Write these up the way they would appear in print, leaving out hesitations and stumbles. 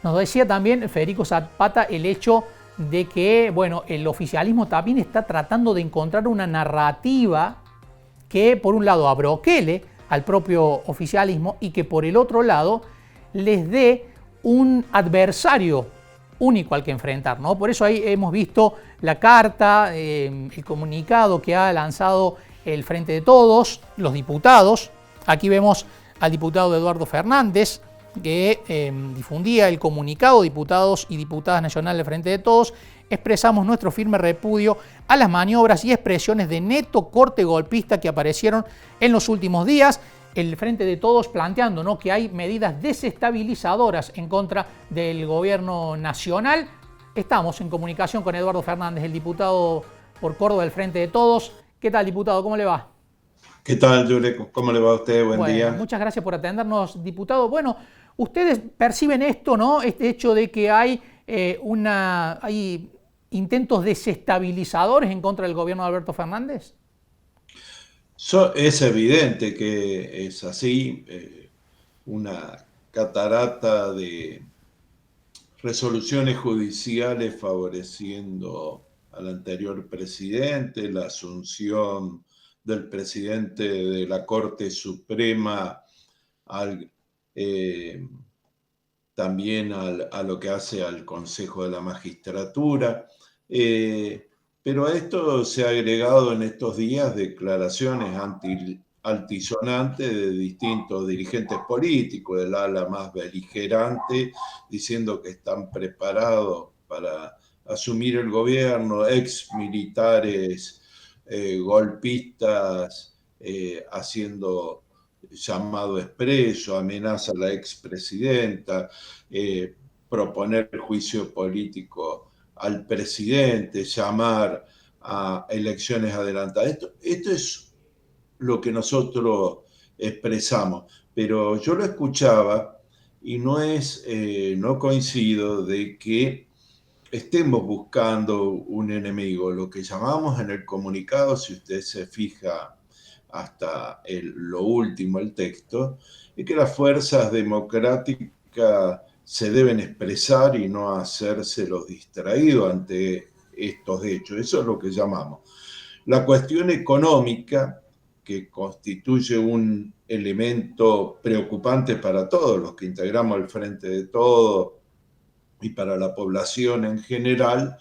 Nos decía también Federico Zapata el hecho de que, bueno, el oficialismo también está tratando de encontrar una narrativa que, por un lado, abroquele al propio oficialismo y que, por el otro lado, les dé un adversario único al que enfrentar, ¿no? Por eso ahí hemos visto la carta, el comunicado que ha lanzado el Frente de Todos, los diputados. Aquí vemos al diputado Eduardo Fernández, que difundía el comunicado. Diputados y diputadas nacionales del Frente de Todos, expresamos nuestro firme repudio a las maniobras y expresiones de neto corte golpista que aparecieron en los últimos días. El Frente de Todos planteando, ¿no?, que hay medidas desestabilizadoras en contra del gobierno nacional. Estamos en comunicación con Eduardo Fernández, el diputado por Córdoba del Frente de Todos. ¿Qué tal, diputado? ¿Cómo le va? ¿Qué tal, Yurek? ¿Cómo le va a usted? Buen Bueno, día. muchas gracias por atendernos, diputado. Bueno, ustedes perciben esto, ¿no? Este hecho de que hay intentos desestabilizadores en contra del gobierno de Alberto Fernández. Es evidente que es así, una catarata de resoluciones judiciales favoreciendo al anterior presidente, la asunción del presidente de la Corte Suprema al, eh, también a lo que hace al Consejo de la Magistratura. Pero a esto se ha agregado en estos días declaraciones altisonantes de distintos dirigentes políticos, del ala más beligerante, diciendo que están preparados para asumir el gobierno, ex militares golpistas haciendo llamado expreso, amenaza a la expresidenta, eh, proponer juicio político al presidente, llamar a elecciones adelantadas. Esto es lo que nosotros expresamos, pero yo lo escuchaba y no coincido de que estemos buscando un enemigo. Lo que llamamos en el comunicado, si usted se fija hasta lo último, el texto, es que las fuerzas democráticas se deben expresar y no hacerse los distraídos ante estos hechos. Eso es lo que llamamos. La cuestión económica, que constituye un elemento preocupante para todos los que integramos el Frente de Todos y para la población en general,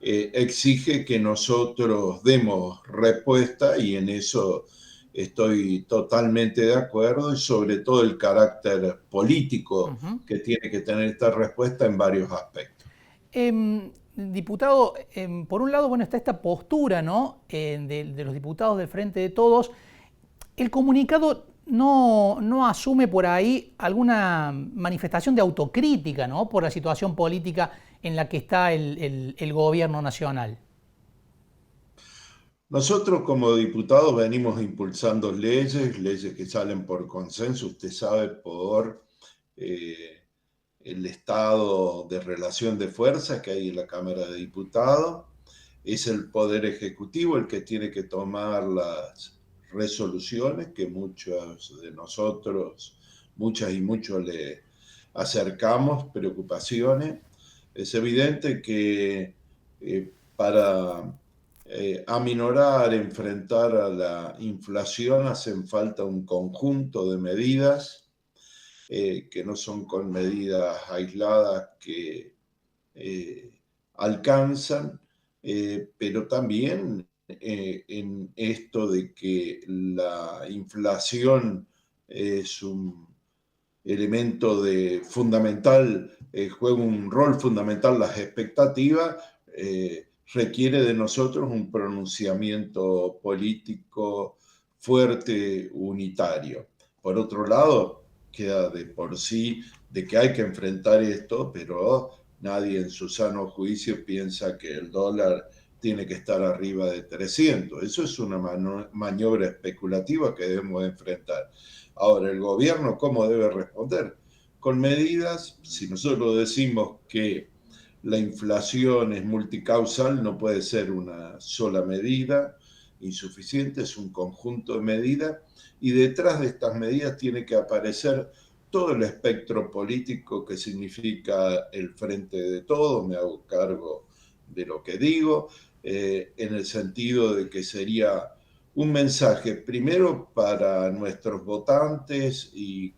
exige que nosotros demos respuesta y en eso estoy totalmente de acuerdo y sobre todo el carácter político Uh-huh. que tiene que tener esta respuesta en varios aspectos. Diputado, por un lado, bueno, está esta postura, ¿no?, de los diputados del Frente de Todos. El comunicado no asume por ahí alguna manifestación de autocrítica, ¿no?, por la situación política en la que está el gobierno nacional. Nosotros como diputados venimos impulsando leyes que salen por consenso, usted sabe, por eh, el estado de relación de fuerzas que hay en la Cámara de Diputados. Es el Poder Ejecutivo el que tiene que tomar las resoluciones que muchos de nosotros, muchas y muchos le acercamos, preocupaciones. Es evidente que para aminorar, enfrentar a la inflación hacen falta un conjunto de medidas que no son con medidas aisladas que alcanzan, pero también en esto de que la inflación es un elemento fundamental, juega un rol fundamental las expectativas, requiere de nosotros un pronunciamiento político fuerte, unitario. Por otro lado, queda de por sí de que hay que enfrentar esto, pero nadie en su sano juicio piensa que el dólar tiene que estar arriba de 300. Eso es una maniobra especulativa que debemos enfrentar. Ahora, el gobierno, ¿cómo debe responder? Con medidas, si nosotros decimos que la inflación es multicausal, no puede ser una sola medida insuficiente, es un conjunto de medidas y detrás de estas medidas tiene que aparecer todo el espectro político que significa el Frente de Todos, me hago cargo de lo que digo, en el sentido de que sería un mensaje primero para nuestros votantes y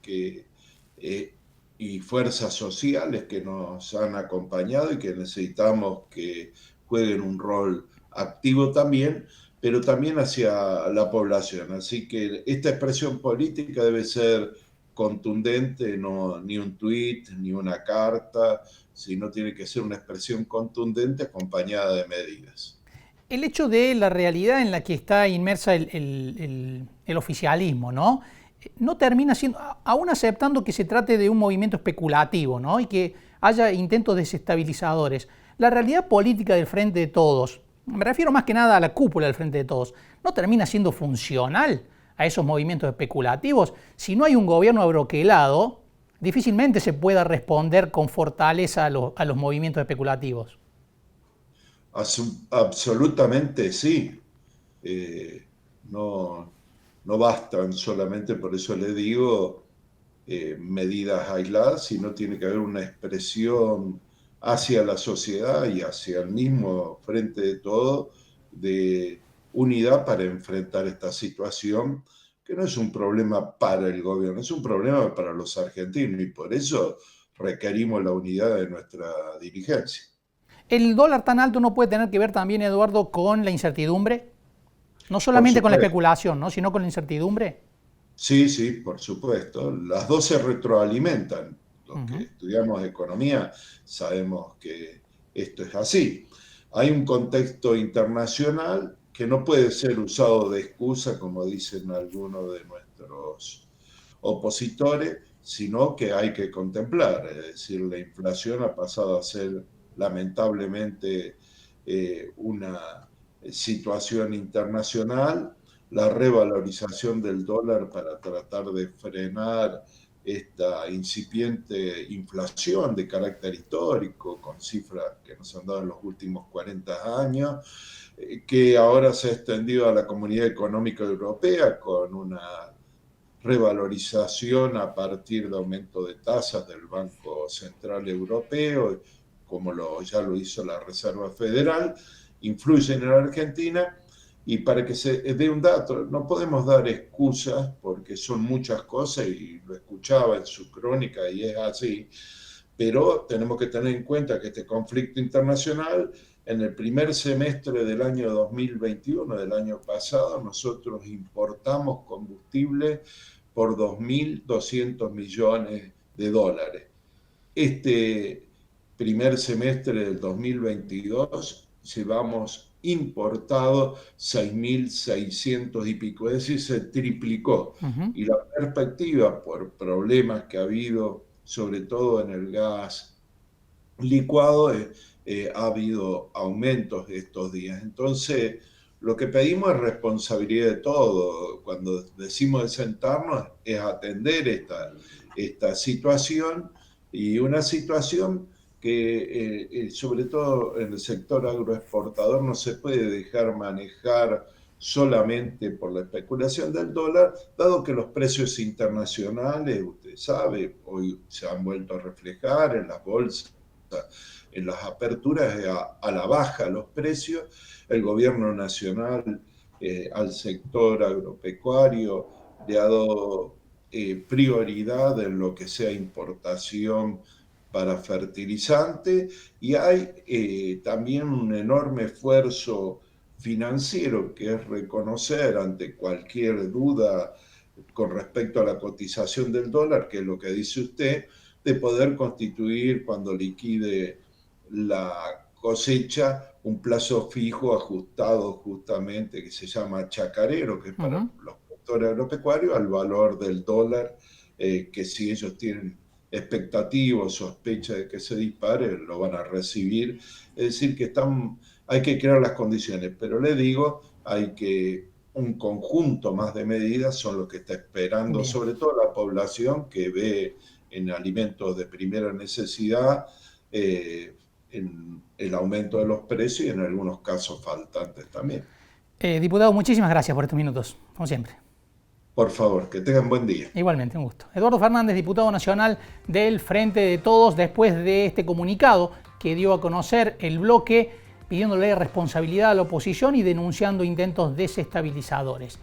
fuerzas sociales que nos han acompañado y que necesitamos que jueguen un rol activo también, pero también hacia la población. Así que esta expresión política debe ser contundente, no ni un tuit, ni una carta, sino tiene que ser una expresión contundente acompañada de medidas. El hecho de la realidad en la que está inmersa el oficialismo, ¿no? No termina siendo, aún aceptando que se trate de un movimiento especulativo, ¿no? Y que haya intentos desestabilizadores. La realidad política del Frente de Todos, me refiero más que nada a la cúpula del Frente de Todos, no termina siendo funcional a esos movimientos especulativos. Si no hay un gobierno abroquelado, difícilmente se pueda responder con fortaleza a los movimientos especulativos. Absolutamente sí. No, no bastan solamente, por eso le digo, medidas aisladas, sino tiene que haber una expresión hacia la sociedad y hacia el mismo Frente de Todo de unidad para enfrentar esta situación, que no es un problema para el gobierno, es un problema para los argentinos y por eso requerimos la unidad de nuestra dirigencia. ¿El dólar tan alto no puede tener que ver también, Eduardo, con la incertidumbre? No Por solamente con la supuesto. especulación, ¿no? Sino con la incertidumbre. Sí, sí, por supuesto. Las dos se retroalimentan. Los que Uh-huh. estudiamos economía sabemos que esto es así. Hay un contexto internacional que no puede ser usado de excusa, como dicen algunos de nuestros opositores, sino que hay que contemplar. Es decir, la inflación ha pasado a ser lamentablemente una situación internacional, la revalorización del dólar para tratar de frenar esta incipiente inflación de carácter histórico, con cifras que nos han dado en los últimos 40 años, que ahora se ha extendido a la Comunidad Económica Europea con una revalorización a partir de aumento de tasas del Banco Central Europeo, como ya lo hizo la Reserva Federal, influyen en la Argentina. Y para que se dé un dato, no podemos dar excusas porque son muchas cosas y lo escuchaba en su crónica y es así, pero tenemos que tener en cuenta que este conflicto internacional, en el primer semestre del año 2021, del año pasado, nosotros importamos combustible por 2.200 millones de dólares. Este primer semestre del 2022 llevamos importado 6.600 y pico, es decir, se triplicó. Uh-huh. Y la perspectiva por problemas que ha habido, sobre todo en el gas licuado, ha habido aumentos estos días. Entonces, lo que pedimos es responsabilidad de todo. Cuando decimos de sentarnos es atender esta situación y una situación que sobre todo en el sector agroexportador no se puede dejar manejar solamente por la especulación del dólar, dado que los precios internacionales, usted sabe, hoy se han vuelto a reflejar en las bolsas, en las aperturas a la baja los precios. El gobierno nacional al sector agropecuario le ha dado prioridad en lo que sea importación para fertilizante y hay también un enorme esfuerzo financiero que es reconocer ante cualquier duda con respecto a la cotización del dólar, que es lo que dice usted, de poder constituir cuando liquide la cosecha un plazo fijo ajustado justamente que se llama chacarero, que es para Uh-huh. los productores agropecuarios, al valor del dólar, que si ellos tienen expectativa o sospecha de que se dispare, lo van a recibir. Es decir, que hay que crear las condiciones, pero le digo, hay que un conjunto más de medidas son los que está esperando, Bien. sobre todo la población que ve en alimentos de primera necesidad en el aumento de los precios y en algunos casos faltantes también. Diputado, muchísimas gracias por estos minutos, como siempre. Por favor, que tengan buen día. Igualmente, un gusto. Eduardo Fernández, diputado nacional del Frente de Todos, después de este comunicado que dio a conocer el bloque pidiéndole responsabilidad a la oposición y denunciando intentos desestabilizadores.